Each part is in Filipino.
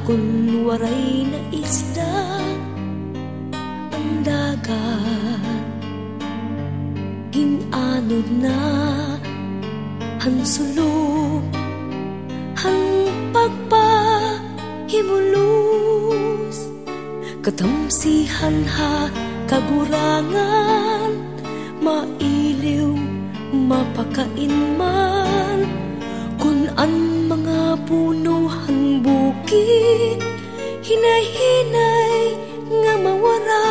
kun waray na isda ang dagat. Ginanod na hansulog han pagpahimulos, katamsihan ha kagurangan, mailiw mapakain man, kun an mga punuhan bukid, hinay-hinay nga mawara,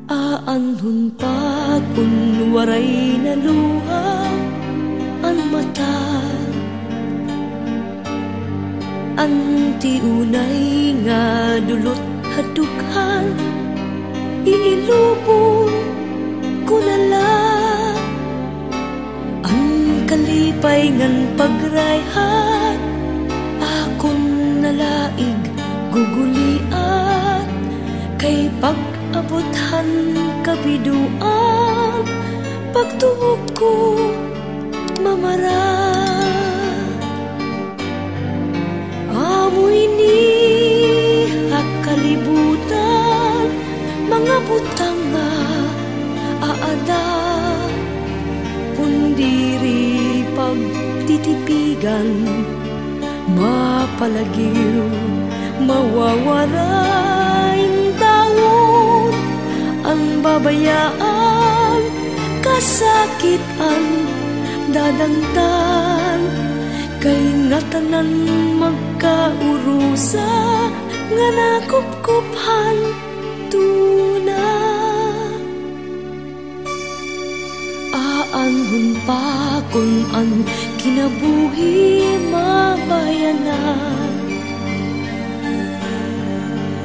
aanhon pa kun waray na luha an mata. Anti unay nga dulot hadughan, iilubong ko na lang ang kalipay ngan pagrayhat, akon nalaig guguliat, kay pag-abothan kabiduan, pagtuog ko mamara. Amoy ni hakalibutan, mga butang nga aada, pundiri pagtitipigan, mapalagiw mawawarain taon, ang babayaan kasakitan dadangtan, kay nga tanan magkaurusa nga nakupkuphan tuna. Aanhon pa kung an kinabuhi mabayanan,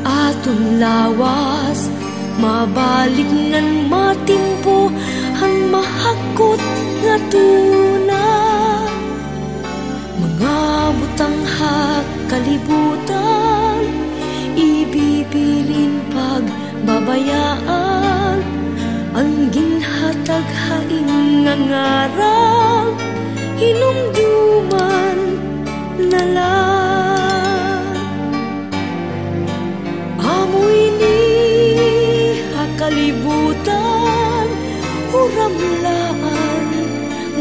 aton lawas mabalik ngan matimpo han mahakot nga tuna. Mga butang hakalibutan, ibibilin pagbabayaan, ang ginhatag haing nga ngaral, hinumduman na lang. Amoy ni hakalibutan, huramlaan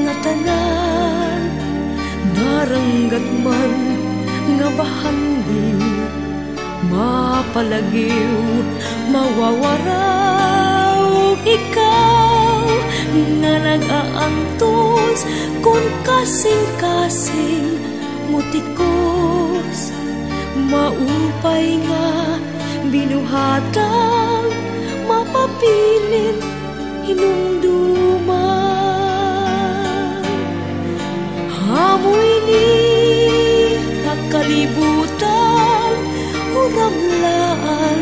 nga tanan, naranggat man nga bahandi, mapalagiw mawawaraw, ikaw nga nag-aantos kun kasing-kasing mutikos, maupay nga binuhatang mapapilin hinumduman. Amoy ni hakalibutan, huramlaan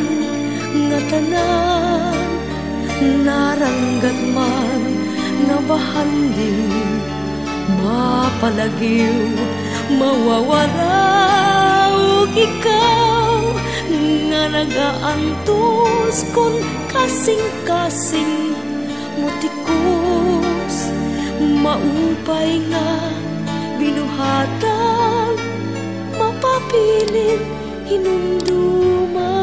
nga tanan, naranggat man nga bahandi, mapalagiw mawawaraw, ikaw nga nag-aantos kun kasing-kasing mutikos, maupay nga binuhatang mapapilin hinumduman.